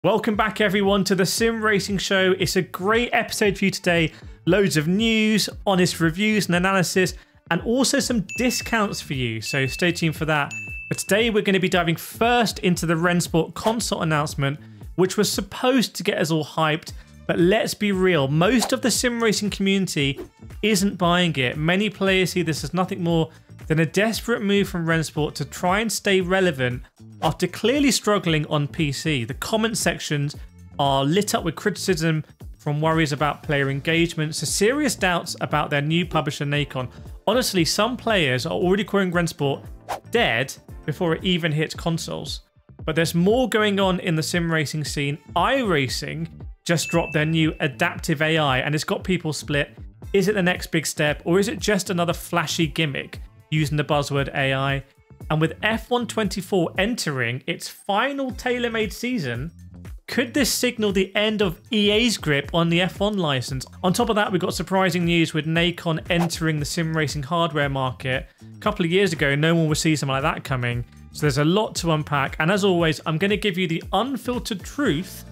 Welcome back everyone to the Sim Racing Show. It's a great episode for you today. Loads of news, honest reviews and analysis, and also some discounts for you. So stay tuned for that. But today we're going to be diving first into the RENNSPORT console announcement, which was supposed to get us all hyped. But let's be real, most of the sim racing community isn't buying it. Many players see this as nothing more than a desperate move from RENNSPORT to try and stay relevant after clearly struggling on PC. The comment sections are lit up with criticism from worries about player engagement to serious doubts about their new publisher Nacon. Honestly, some players are already calling RENNSPORT dead before it even hits consoles. But there's more going on in the sim racing scene. iRacing just dropped their new adaptive AI and it's got people split. Is it the next big step or is it just another flashy gimmick using the buzzword AI? And with F124 entering its final tailor-made season, could this signal the end of EA's grip on the F1 license? On top of that, we've got surprising news with Nacon entering the sim racing hardware market. A couple of years ago, no one would see something like that coming. So there's a lot to unpack. And as always, I'm going to give you the unfiltered truth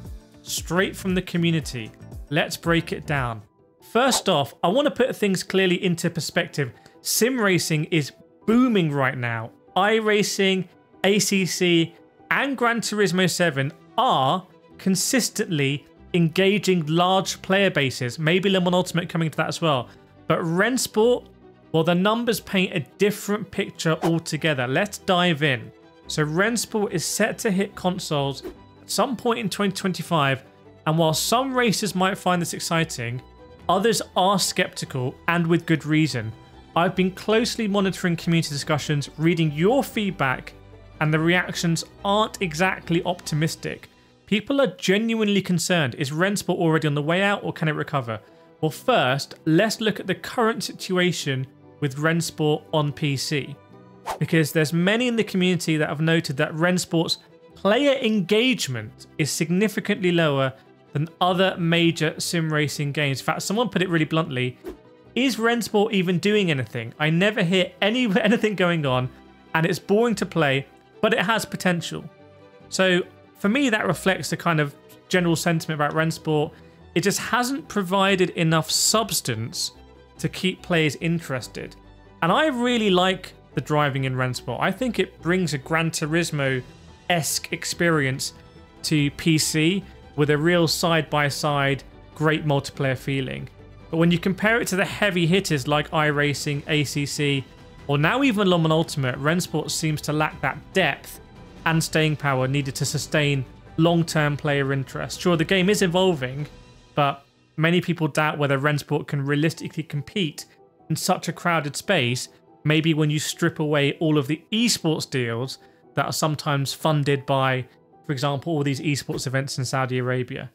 straight from the community. Let's break it down. First off, I want to put things clearly into perspective. Sim racing is booming right now. iRacing, ACC, and Gran Turismo 7 are consistently engaging large player bases. Maybe Le Mans Ultimate coming to that as well. But RENNSPORT, well, the numbers paint a different picture altogether. Let's dive in. So RENNSPORT is set to hit consoles at some point in 2025. And while some racers might find this exciting, others are skeptical, and with good reason. I've been closely monitoring community discussions, reading your feedback, and the reactions aren't exactly optimistic. People are genuinely concerned. Is RENNSPORT already on the way out or can it recover? Well, first, let's look at the current situation with RENNSPORT on PC. Because there's many in the community that have noted that RENNSPORT's player engagement is significantly lower than other major sim racing games. In fact, someone put it really bluntly, is RENNSPORT even doing anything? I never hear anything going on and it's boring to play, but it has potential. So for me, that reflects the kind of general sentiment about RENNSPORT. It just hasn't provided enough substance to keep players interested. And I really like the driving in RENNSPORT. I think it brings a Gran Turismo-esque experience to PC with a real side-by-side great multiplayer feeling. But when you compare it to the heavy hitters like iRacing, ACC, or now even Le Mans Ultimate, RENNSPORT seems to lack that depth and staying power needed to sustain long-term player interest. Sure, the game is evolving, but many people doubt whether RENNSPORT can realistically compete in such a crowded space, maybe when you strip away all of the esports deals that are sometimes funded by, for example, all these esports events in Saudi Arabia.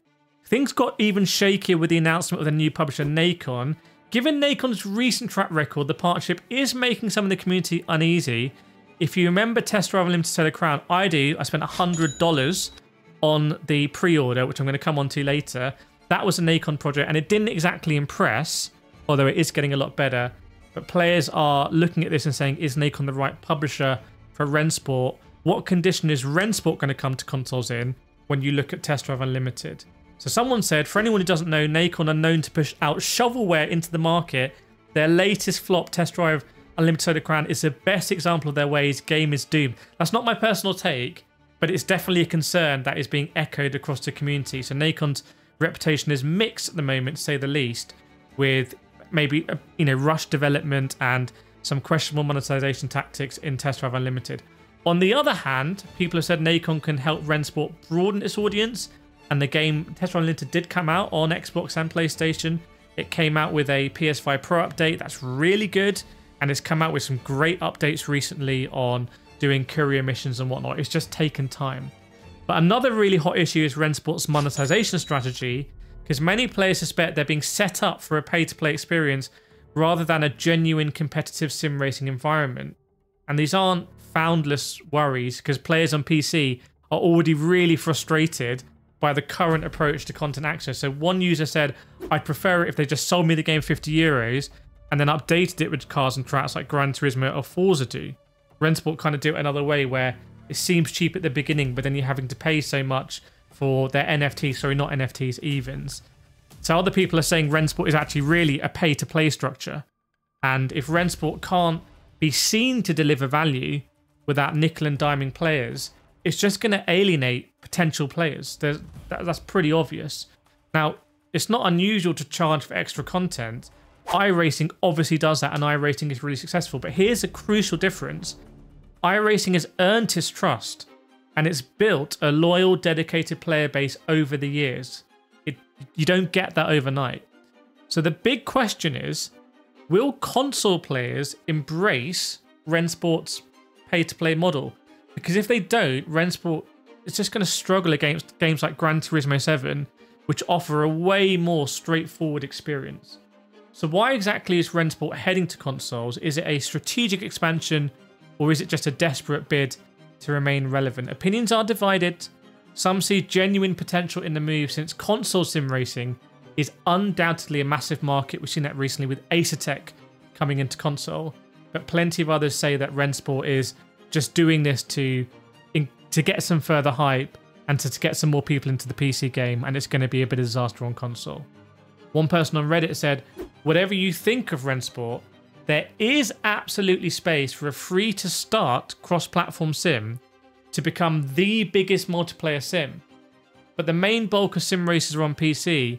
Things got even shakier with the announcement of the new publisher Nacon. Given Nacon's recent track record, the partnership is making some of the community uneasy. If you remember Test Drive Unlimited Solar Crown, I do. I spent $100 on the pre-order, which I'm going to come on to later. That was a Nacon project and it didn't exactly impress, although it is getting a lot better. But players are looking at this and saying, is Nacon the right publisher for RENNSPORT? What condition is RENNSPORT going to come to consoles in when you look at Test Drive Unlimited? So someone said, for anyone who doesn't know, Nacon are known to push out shovelware into the market. Their latest flop, Test Drive Unlimited Solar Crown, is the best example of their ways. Game is doomed. That's not my personal take, but it's definitely a concern that is being echoed across the community. So Nacon's reputation is mixed at the moment, to say the least, with maybe rush development and some questionable monetization tactics in Test Drive Unlimited. On the other hand, people have said Nacon can help RENNSPORT broaden its audience. And the game Test Drive Unlimited did come out on Xbox and PlayStation. It came out with a PS5 Pro update that's really good. And it's come out with some great updates recently on doing courier missions and whatnot. It's just taken time. But another really hot issue is RENNSPORT's monetization strategy, because many players suspect they're being set up for a pay-to-play experience rather than a genuine competitive sim racing environment. And these aren't foundless worries, because players on PC are already really frustrated by the current approach to content access. So one user said, I'd prefer it if they just sold me the game €50 and then updated it with cars and tracks like Gran Turismo or Forza do. RENNSPORT kind of do it another way where it seems cheap at the beginning, but then you're having to pay so much for their NFTs, sorry, not NFTs, evens. So other people are saying RENNSPORT is actually really a pay-to-play structure. And if RENNSPORT can't be seen to deliver value without nickel and diming players, it's just going to alienate potential players. That's pretty obvious. Now, it's not unusual to charge for extra content. iRacing obviously does that, and iRacing is really successful. But here's a crucial difference. iRacing has earned his trust, and it's built a loyal, dedicated player base over the years. You don't get that overnight. So the big question is, will console players embrace RENNSPORT's pay-to-play model? Because if they don't, RENNSPORT is just going to struggle against games like Gran Turismo 7, which offer a way more straightforward experience. So why exactly is RENNSPORT heading to consoles? Is it a strategic expansion, or is it just a desperate bid to remain relevant? Opinions are divided. Some see genuine potential in the move, since console sim racing is undoubtedly a massive market. We've seen that recently with Acertech coming into console. But plenty of others say that RENNSPORT is just doing this to get some further hype and to get some more people into the PC game, and it's going to be a bit of a disaster on console. One person on Reddit said, whatever you think of RENNSPORT, there is absolutely space for a free-to-start cross-platform sim to become the biggest multiplayer sim. But the main bulk of sim races are on PC,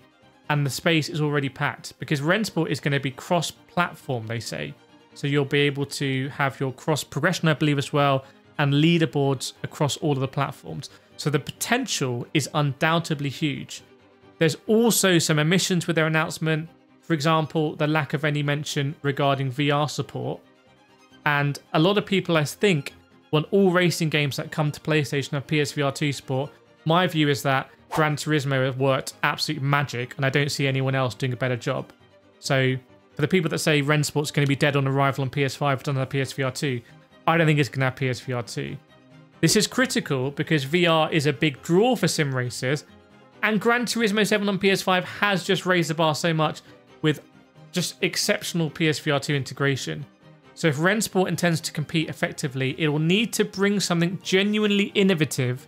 and the space is already packed, because RENNSPORT is going to be cross-platform, they say. So you'll be able to have your cross-progression, I believe, as well, and leaderboards across all of the platforms. So the potential is undoubtedly huge. There's also some omissions with their announcement. For example, the lack of any mention regarding VR support. And a lot of people, I think, want all racing games that come to PlayStation have PSVR 2 support. My view is that Gran Turismo have worked absolute magic, and I don't see anyone else doing a better job. So for the people that say RENNSPORT's going to be dead on arrival on PS5, doesn't have PSVR 2, I don't think it's going to have PSVR 2. This is critical because VR is a big draw for sim racers, and Gran Turismo 7 on PS5 has just raised the bar so much with just exceptional PSVR 2 integration. So if RENNSPORT intends to compete effectively, it will need to bring something genuinely innovative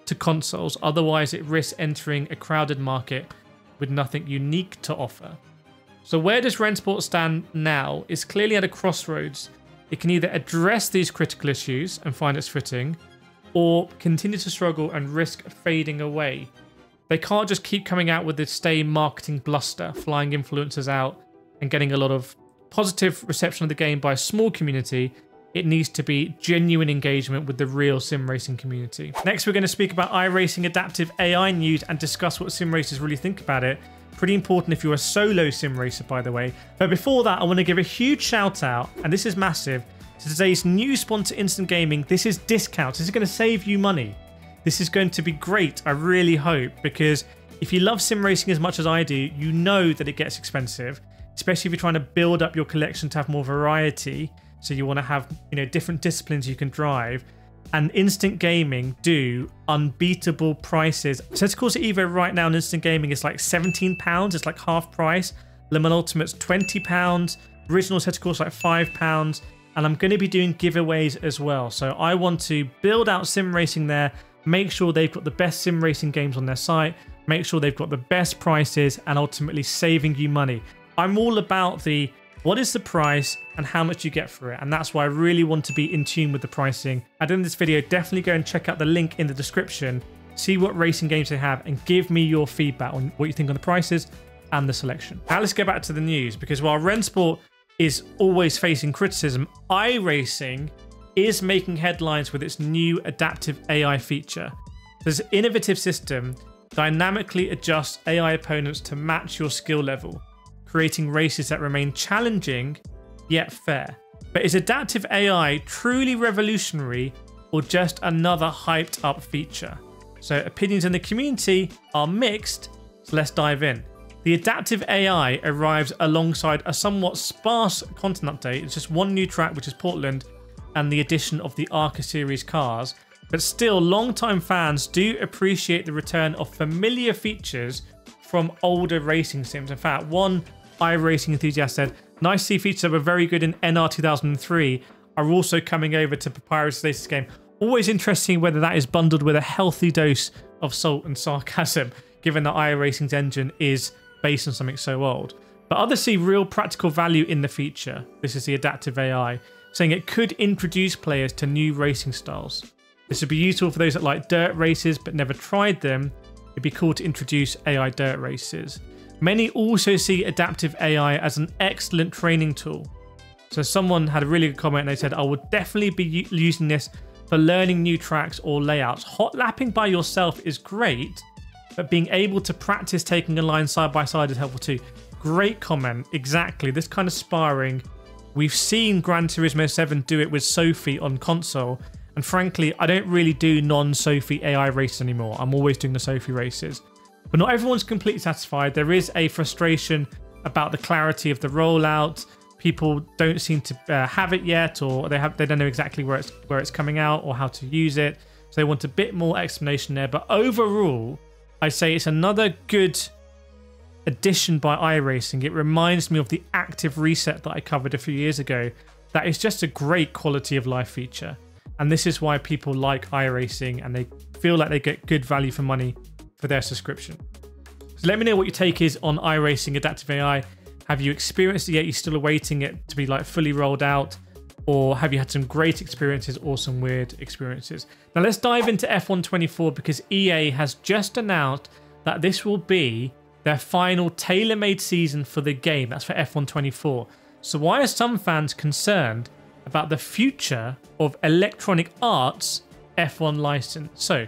to consoles. Otherwise, it risks entering a crowded market with nothing unique to offer. So where does RENNSPORT stand now is clearly at a crossroads. It can either address these critical issues and find its footing, or continue to struggle and risk fading away. They can't just keep coming out with this stay marketing bluster, flying influencers out and getting a lot of positive reception of the game by a small community. It needs to be genuine engagement with the real sim racing community. Next, we're going to speak about iRacing adaptive AI news and discuss what sim racers really think about it. Pretty important if you're a solo sim racer, by the way. But before that, I want to give a huge shout out, and this is massive, to today's new sponsor, Instant Gaming. This is discounts. This is going to save you money. This is going to be great, I really hope, because if you love sim racing as much as I do, you know that it gets expensive, especially if you're trying to build up your collection to have more variety. So you want to have, different disciplines you can drive. And Instant Gaming do unbeatable prices. Set Course Evo right now in Instant Gaming is like £17. It's like half price. Le Mans Ultimate's £20. Original Set Course like £5. And I'm going to be doing giveaways as well. So I want to build out sim racing there. Make sure they've got the best sim racing games on their site. Make sure they've got the best prices and ultimately saving you money. I'm all about the what is the price and how much you get for it. And that's why I really want to be in tune with the pricing. At the end of this video, definitely go and check out the link in the description. See what racing games they have and give me your feedback on what you think on the prices and the selection. Now let's get back to the news, because while RENNSPORT is always facing criticism, iRacing is making headlines with its new adaptive AI feature. This innovative system dynamically adjusts AI opponents to match your skill level, creating races that remain challenging yet fair. But is adaptive AI truly revolutionary or just another hyped up feature? So opinions in the community are mixed, so let's dive in. The adaptive AI arrives alongside a somewhat sparse content update. It's just one new track, which is Portland, and the addition of the ARCA series cars. But still, long-time fans do appreciate the return of familiar features from older racing sims. In fact, one iRacing enthusiast said, nice to see features that were very good in NR 2003 are also coming over to Papyrus' latest game. Always interesting whether that is bundled with a healthy dose of salt and sarcasm, given that iRacing's engine is based on something so old. But others see real practical value in the feature. This is the adaptive AI, saying it could introduce players to new racing styles. This would be useful for those that like dirt races but never tried them. It'd be cool to introduce AI dirt races. Many also see adaptive AI as an excellent training tool. So someone had a really good comment and they said, I would definitely be using this for learning new tracks or layouts. Hot lapping by yourself is great, but being able to practice taking a line side by side is helpful too. Great comment. Exactly. This kind of sparring. We've seen Gran Turismo 7 do it with Sophie on console. And frankly, I don't really do non-Sophie AI races anymore. I'm always doing the Sophie races. But not everyone's completely satisfied. There is a frustration about the clarity of the rollout. People don't seem to have it yet, or they don't know exactly where it's coming out or how to use it. So they want a bit more explanation there. But overall, I say it's another good addition by iRacing. It reminds me of the active reset that I covered a few years ago. That is just a great quality of life feature. And this is why people like iRacing and they feel like they get good value for money for their subscription. So let me know what your take is on iRacing Adaptive AI. Have you experienced it yet? You're still awaiting it to be like fully rolled out? Or have you had some great experiences or some weird experiences? Now let's dive into F1 24 because EA has just announced that this will be their final tailor-made season for the game. That's for F1 24. So why are some fans concerned about the future of Electronic Arts F1 license? So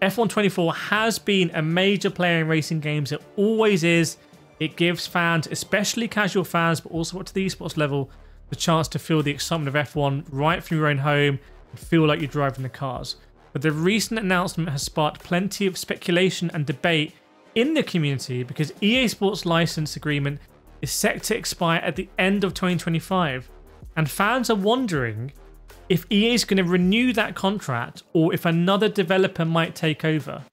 F1 24 has been a major player in racing games. It always is. It gives fans, especially casual fans, but also up to the esports level, the chance to feel the excitement of F1 right from your own home and feel like you're driving the cars. But the recent announcement has sparked plenty of speculation and debate in the community because EA Sports license agreement is set to expire at the end of 2025. And fans are wondering if EA is going to renew that contract or if another developer might take over.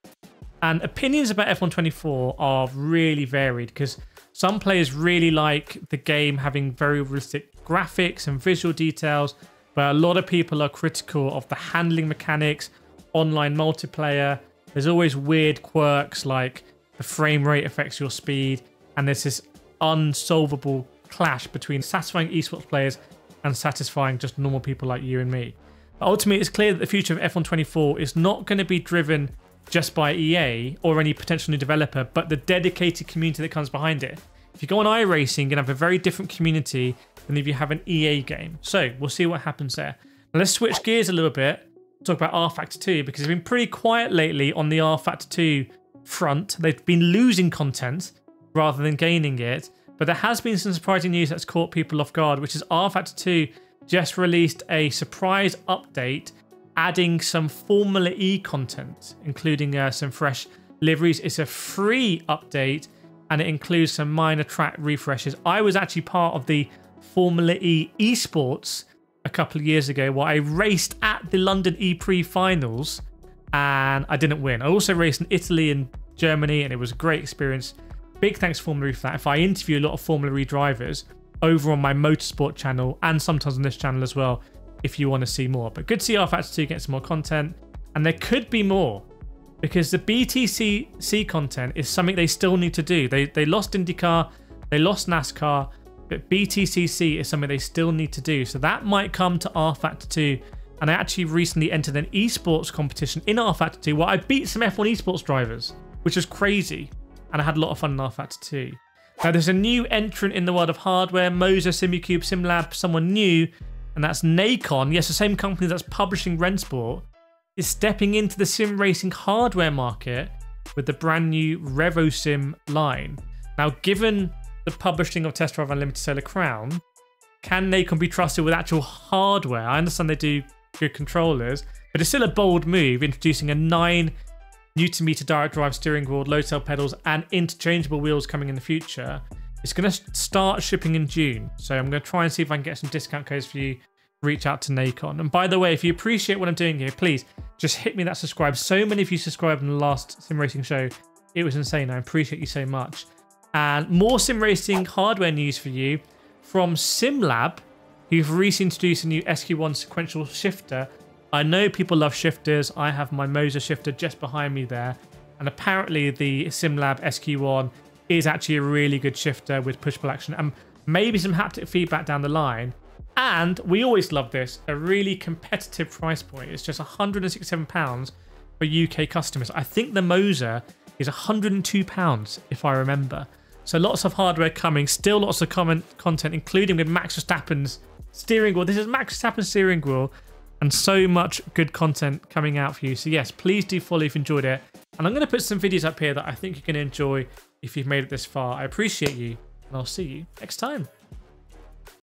And opinions about F1 24 are really varied because some players really like the game having very realistic graphics and visual details, but a lot of people are critical of the handling mechanics, online multiplayer. There's always weird quirks like the frame rate affects your speed, and there's this unsolvable clash between satisfying esports players and satisfying just normal people like you and me. But ultimately, it's clear that the future of F1 24 is not going to be driven just by EA or any potential new developer, but the dedicated community that comes behind it. If you go on iRacing, you're going to have a very different community than if you have an EA game. So we'll see what happens there. Now let's switch gears a little bit, talk about R Factor 2, because it's been pretty quiet lately on the R Factor 2 front. They've been losing content rather than gaining it, but there has been some surprising news that's caught people off guard, which is R Factor 2 just released a surprise update adding some Formula E content, including some fresh liveries. It's a free update and it includes some minor track refreshes. I was actually part of the Formula E esports a couple of years ago where I raced at the London E-Prix finals and I didn't win. I also raced in Italy and Germany and it was a great experience. Big thanks to Formula E for that. If I interview a lot of Formula E drivers over on my motorsport channel and sometimes on this channel as well, if you want to see more. But good to see R Factor 2 get some more content, and there could be more because the BTCC content is something they still need to do. They lost IndyCar, they lost NASCAR, but BTCC is something they still need to do. So that might come to R Factor 2. And I actually recently entered an esports competition in R Factor 2 where I beat some F1 esports drivers, which was crazy. And I had a lot of fun in R Factor 2. Now there's a new entrant in the world of hardware, Moza, Simucube, SimLab, someone new, and that's Nacon. Yes, the same company that's publishing RENNSPORT is stepping into the sim racing hardware market with the brand new RevoSim line. Now, given the publishing of Test Drive Unlimited Solar Crown, can Nacon be trusted with actual hardware? I understand they do good controllers, but it's still a bold move, introducing a 9 Nm direct drive steering wheel, low tail pedals, and interchangeable wheels coming in the future. It's going to start shipping in June, so I'm going to try and see if I can get some discount codes for you. Reach out to Nacon. And by the way, if you appreciate what I'm doing here, please just hit me that subscribe. So many of you subscribed in the last sim racing show. It was insane. I appreciate you so much. And more sim racing hardware news for you from SimLab, who've recently introduced a new SQ1 sequential shifter. I know people love shifters. I have my Moza shifter just behind me there. And apparently the SimLab SQ1 is actually a really good shifter with push-pull action and maybe some haptic feedback down the line. And we always love this, a really competitive price point. It's just £167 for UK customers. I think the Moser is £102 if I remember. So lots of hardware coming, still lots of content, including with Max Verstappen's steering wheel. This is Max Verstappen's steering wheel, and so much good content coming out for you. So yes, please do follow if you enjoyed it. And I'm going to put some videos up here that I think you're going to enjoy if you've made it this far. I appreciate you, and I'll see you next time.